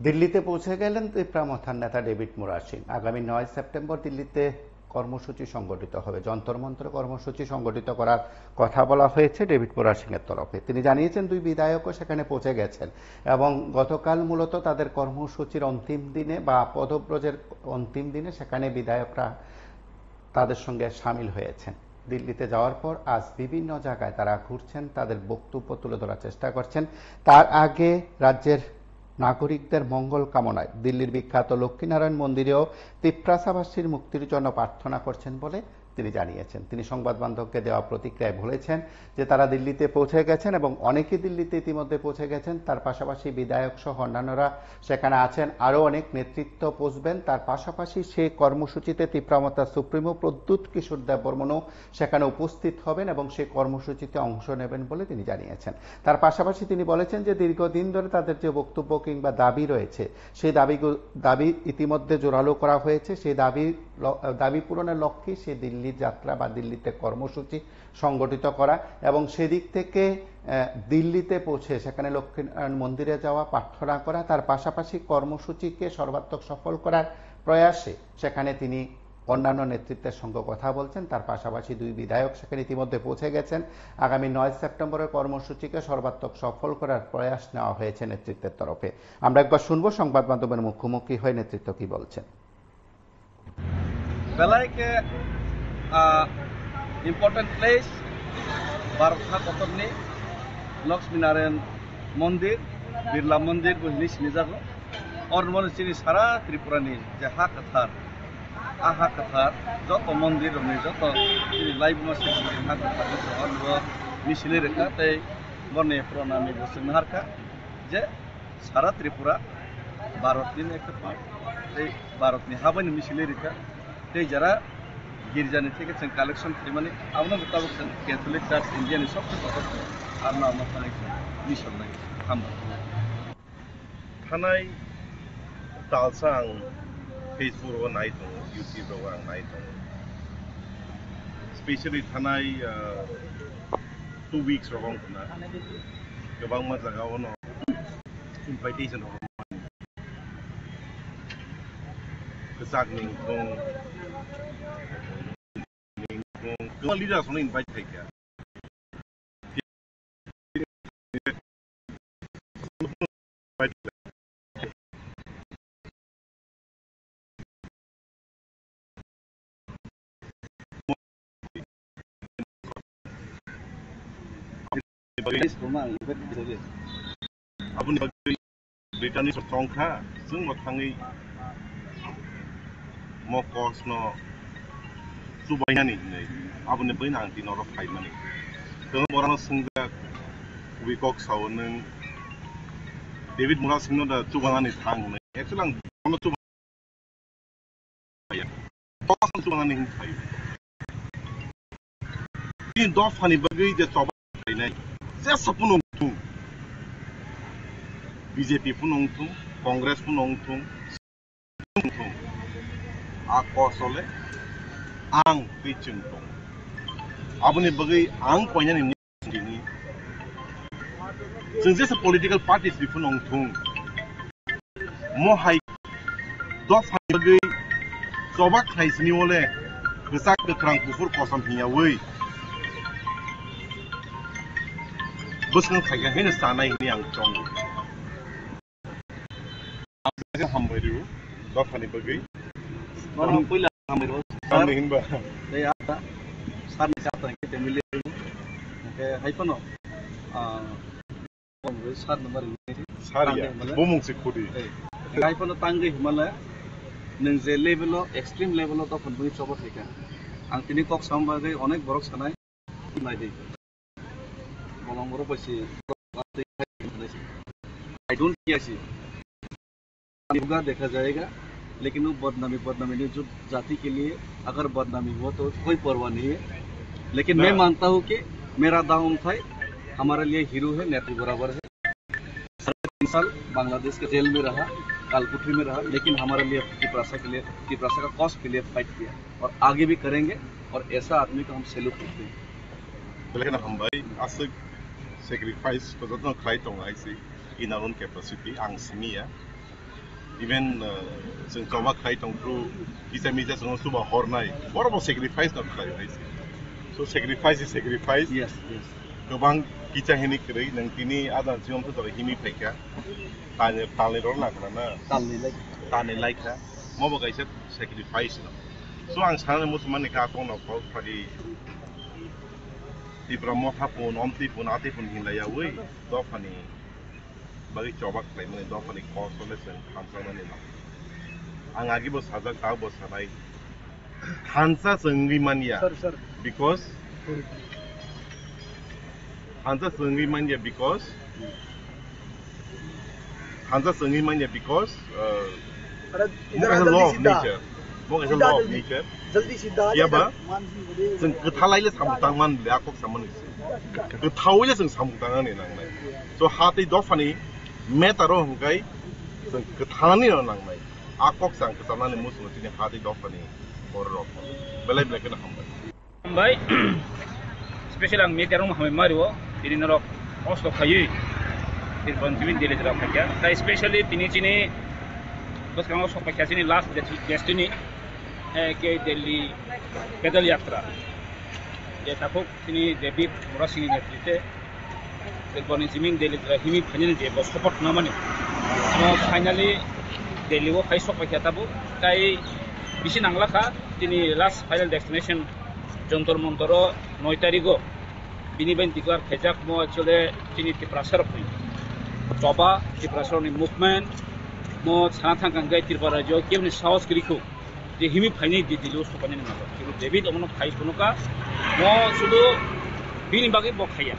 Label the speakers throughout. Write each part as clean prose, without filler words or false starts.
Speaker 1: দিল্লিতে পৌঁছে গেলেন ত্রিপুরা নেতা ডেভিড মুরারসিং। আগামী 9 সেপ্টেম্বর দিল্লিতে কর্মসূচি সংগঠিত হবে। যন্তর মন্ত্র কর্মসূচি সংগঠিত করার কথা বলা হয়েছে ডেভিড মুরারসিং এর তরফে। তিনি জানিয়েছেন দুই বিধায়কও সেখানে পৌঁছে গেছেন এবং গতকাল মূলত তাদের কর্মসূচির অন্তিম দিনে বা পদব্রজের অন্তিম দিনে সেখানে বিধায়করা তাদের সঙ্গে সামিল হয়েছেন। দিল্লিতে যাওয়ার পর আজ বিভিন্ন জায়গায় তারা ঘুরছেন, তাদের বক্তব্য তুলে ধরার চেষ্টা করছেন। তার আগে রাজ্যের নাগরিকদের মঙ্গল কামনায় দিল্লির বিখ্যাত লক্ষ্মীনারায়ণ মন্দিরেও তিপ্রাসাবাসীর মুক্তির জন্য প্রার্থনা করছেন বলে তিনি জানিয়েছেন। তিনি সংবাদ মাধ্যমকে দেওয়া প্রতিক্রিয়ায় বলেছেন যে তারা দিল্লিতে পৌঁছে গেছেন এবং অনেকে দিল্লিতে ইতিমধ্যে পৌঁছে গেছেন। তার পাশাপাশি বিধায়ক সহ অন্যান্যরা সেখানে আছেন, আরও অনেক নেতৃত্ব পৌঁছবেন। তার পাশাপাশি সেই কর্মসূচিতে তীব্রামতা সুপ্রিমো প্রদ্যুৎ কিশোর দেববর্মনও সেখানে উপস্থিত হবেন এবং সেই কর্মসূচিতে অংশ নেবেন বলে তিনি জানিয়েছেন। তার পাশাপাশি তিনি বলেছেন যে দীর্ঘদিন ধরে তাদের যে বক্তব্য কিংবা দাবি রয়েছে সেই দাবি ইতিমধ্যে জোরালো করা হয়েছে। সেই দাবি পূরণের লক্ষ্যে সে দিল্লির যাত্রা বা দিল্লিতে কর্মসূচি সংগঠিত করা এবং সেদিক থেকে দিল্লিতে পৌঁছে সেখানে লক্ষ্মীনারায়ণ মন্দিরে যাওয়া, প্রার্থনা করা, তার পাশাপাশি কর্মসূচিকে সর্বাত্মক সফল করার প্রয়াসে সেখানে তিনি অন্যান্য নেতৃত্বের সঙ্গে কথা বলছেন। তার পাশাপাশি দুই বিধায়ক সেখানে ইতিমধ্যে পৌঁছে গেছেন। আগামী 9 সেপ্টেম্বরের কর্মসূচিকে সর্বাত্মক সফল করার প্রয়াস নেওয়া হয়েছে নেতৃত্বের তরফে। আমরা একবার শুনবো সংবাদ মাধ্যমের মুখোমুখি হয়ে নেতৃত্ব কি বলছেন।
Speaker 2: important place Bharata Kotorni Lakshminarayan Mandir Birla Mandir buhni sinijago और मन सिनी सारा त्रिपुरानि जे हा कथार जत मन्दिर रनि जत लाइभ मसिन हा कथार और मिसिले रेखा तै बने प्रणामी बसुन हारका जे सारा त्रिपुरा भारतनि एक पार्ट तै भारतनि हाबानि मिसिले रेखा तै जरा गिरजानि থেকে जों कालेक्शन खालामनानै आवनो मुताबिक जों कैथोलिक चार्च इन्डियानि सबसे प्रथम आरो नामा कालेक्शन मिशन नाय हामबा
Speaker 3: थानाय तालसा आं फेसबुक नाय दं यूट्यूब आं नाय दं स्पेशली थानाय 2 weeks रगं ना गोबां मोजाङावनो इनभाइटेशन हरबाय गोसागनि दं गोबां लिडार्सनो इनभाइट खालामो Abun bagi Britani sertongka, sung matangi mokos no subaya ni, abun ni beri nanti norok kai mani. Kalau orang sungguh wikok sawonen David Murat no da subangan ni thang ni. Actually, orang subaya, orang subangan ni thai. Ini dof hani bagi je coba thai ni. Saya sepuluh tu. BJP pun nongtung, Kongres pun nongtung, aku soleh, ang picungtung. Abu ni bagi ang poinnya ni ini. Sejak political parties pun nongtung, mohai dof bagi sobak hai sini oleh besar kekerang kufur kosam hiya wei. Bukan kaya ini sana ini yang cong. Hambai dulu, dof hani bagi.
Speaker 2: Orang pula hambai dulu.
Speaker 3: Kami himba.
Speaker 2: Saya ada, sana siapa yang kita milih dulu. Kayak hai pano, Kongres sar nomor ini.
Speaker 3: Saria, bomong sikuri.
Speaker 2: Hai pano tangga Himalaya, nengze level extreme level to pun bui coba tiga. Ang tini kok sampai onek borok sana, ini deh. Bolong borok pasti. I don't care sih. होगा देखा जाएगा, लेकिन वो बदनामी नहीं जो जाति के लिए अगर बदनामी हुआ तो कोई परवाह नहीं है। लेकिन मैं मानता हूँ कि मेरा दाम था हमारे लिए हीरो है, नेत्री बराबर है। 3 साल बांग्लादेश के जेल में रहा, कालकुटरी में रहा, लेकिन हमारे लिए तिप्रासा का कॉज के लिए फाइट किया और आगे भी करेंगे और ऐसा आदमी को हम सैल्यूट करते हैं।
Speaker 3: लेकिन हम भाई असक सेक्रीफाइस तो खाई तो ऐसे इन आउन कैपेसिटी आंग सिमिया even जों जबा खाय दंफ्रु किसा मिसा जों सुबा हरनाय बराबर सेक्रिफाइस ना खायो आइसे so sacrifice is sacrifice
Speaker 2: yes yes
Speaker 3: गोबां किचा हेनि करै नों तिनि आदार जिउम तो हिमि फाइका ताले रल नागना ताने लाइका मबो गाइसा sacrifice ना so आं सानो मुसलमान का कोन अफ फादि तिब्रा मथा पुन अमति पुन आते पुन हिलाया वे दफानि बागै जबा खाय माने दफानि कॉन्सोलेशन खामसानानै ना आं आगिबो साजा का बसानाय Hansa Sengrimania.
Speaker 2: sir
Speaker 3: Because Hansa Sengrimania because more as a law of nature. More as a law of nature. Ya ba? जों गोथालायले सामतांमान बियाकक सामन गोथावले जों सामतांगानि नांनाय so हातै दफानि मेटारो हंगाय जों गोथालानि नांनाय आकक सां गोथालानि मुसुनो तिनि हातै दफानि Horror. Belai belai kena hambai.
Speaker 4: Hambai. Special ang meter rumah hambai mario. Ini norok oslo kayu. Ini bantuin dia lejar kerja. Tapi especially ini cini. Bos kamu oslo kerja cini last destiny. Ke Delhi pedal yatra. Ya tapuk cini David Morasi ini cerita. Terbang zimin Delhi himi panjang dia bos support nama ni. So finally Delhi wo kai sok kerja tapu. Tapi Bisi nanglaka tini last final destination Jontor Montoro 9 tariko bini ben declare khejak mo actually tini tiprasar pui coba tiprasar ni movement mo sanatang kangai tirpara jo kemni saus kriku je himi phaini di dilu sopane na kiru David omono khai punuka mo sudu bini bagi bo khaya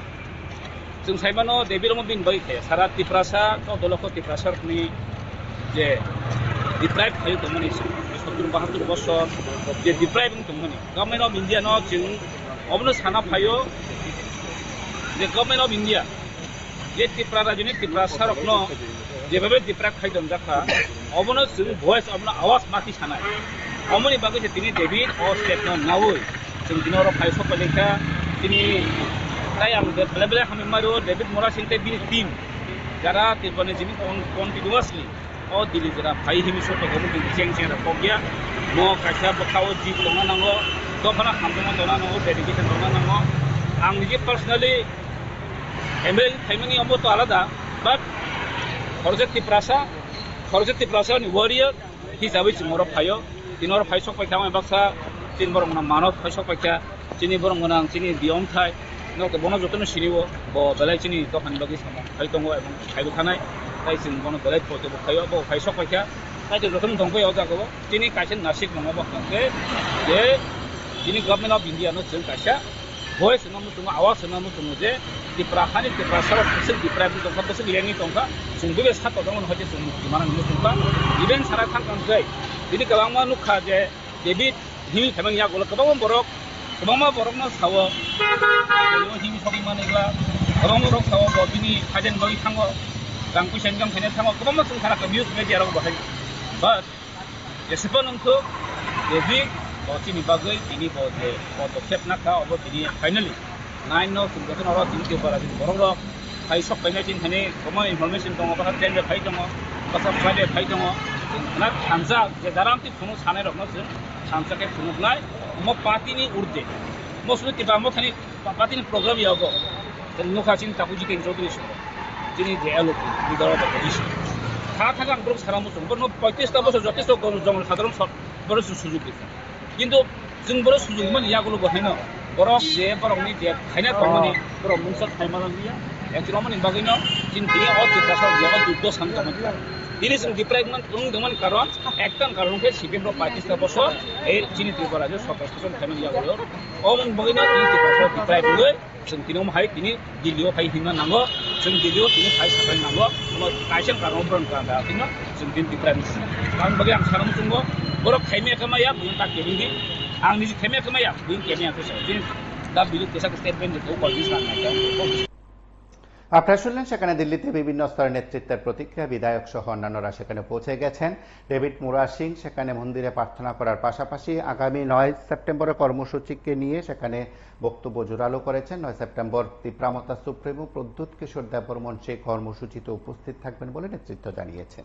Speaker 4: जों साइबानो David omo bini bagi khaya sara tiprasa to doloko tiprasar ni je deprive khai to mani 72 বছর যে depriving দংমনি government of India नो जों अबनो साना फायो जे गभर्नमेंट अफ इंडिया जे तिप्रा राजनि तिप्रा सारकनो जेबाबे डिप्राइभ खाइदों जाखा अबनो जों भয়েस अबनो आवाज माथि सानाय अमनि बागै जे तिनि डेभिड अ स्टेटमेन्ट नावै जों दिनर फाइसो पलेखा तिनि ताइ आं बेले हामी मारो डेभिड मोरा सिंते बिनि team Zara तिरबने Jini कन्टिन्युअसलि o dili jara phai himi so to gomu jeng jeng ra pogya mo kaisa bokhaw ji dona nango do phana hamdong dona nango dedication dona nango ang nije personally emel thaimani ambo to alada but Khorjet Tiprasa ni warrior hisabe moro phayo tinor phai sok paikha ma baksa tin borong na manot phai sok paikha chini borong nang chini diom thai no to bono jotono sinibo bo belai chini to khani bagi samo phai tongo ebong phai thanai তাই जों बनो बेलाय फटे बखायो बो phi सकैखा ताइ जथन दंफाय जागो तिनि कासे नासिक नङा बखनके जे तिनि गभर्नमेंट अफ इंडिया नो जों कासे भয়েस नमु जों आवाज नमु जों जे दिप्राखानि दिप्रासर फिसिल दिप्राबि दंखा बस लियानि दंखा जों बे सात दंमोन हजे जों दिमाना नु दंखा इभेन सारा थांखांसै तिनि गोबांमा नुखा जे डेभिड हिमि थामन या गल गोबांमा बरकनो सावो हिमि सरि मानेग्ला गोबांमा बरक सावो बिनि फाजेन बगि थांगो Rang kusen jam kene thango ko mo sung thara ka news media ro bahai but jesipon untu David bo chini bagai ini bo je bo to khep na ka obo tini finally 9 no sung gaton ro tin ke para din borong ro khai sok paina chin thane komo information tong ba ten be khai tong ba sa phale khai tong na thansa je daram ti phunu sane ro no sun thansa ke phunu nai mo party ni urde mo sunu ti ba mo thani party ni program yago no kha chin takuji ke introduction Jadi dia elok di dalam posisi. Katakan grup sekarang musuh, berno 35 বছর যথেষ্ট জনসাধারণ বড় সুযোগ দিচ্ছে কিন্তু जों বড় সুযোগ মানে ইয়াগুলো বহাইন বড় যে বড়নি যে খাইনা কমনি বড় মুনসা খাইমানা নিয়া একরমনি বাগিন जिन দিয়ে অত কাসার যে যুদ্ধ শান্তমত তিনি जों ডিপ্রাইভমেন্ট দমন কারণ একটান কারণকে সিপিএম 35 বছর এই চিনি দিয়ে করা যে সরকার শাসন খাইমানা ইয়াগুলো অমন বাগিন তিনি ডিপ্রাইভ হই जों तिनो हाय तिनि दिल्लीयाव फाय हिंना नांगो जों दिल्लीयाव तिनि फाय साफाय नांगो कायसेन कारणो ब्रन कादा तिनो जों दिन डिफरेंस आं बगे आं साराम सुंगो बर खायमे कमाया बुन ता केबिंगि आं निजि खायमे कमाया बुन केबिया फैसा दिन दा बिलु केसा स्टेटमेंट देखो कॉलेज ना
Speaker 1: আপনারা শুনলেন সেখানে দিল্লিতে বিভিন্ন স্তরের নেতৃত্বের প্রতিক্রিয়া বিধায়ক সহ অন্যান্যরা সেখানে পৌঁছে গেছেন ডেভিড মুরা সিং সেখানে মন্দিরে প্রার্থনা করার পাশাপাশি আগামী 9 সেপ্টেম্বরের কর্মসূচিকে নিয়ে সেখানে বক্তব্য জোরালো করেছেন 9 সেপ্টেম্বর তীব্রামতা সুপ্রিমো প্রদ্যুৎ কিশোর দেববর্মন সেই কর্মসূচিতে উপস্থিত থাকবেন বলে নেতৃত্ব জানিয়েছেন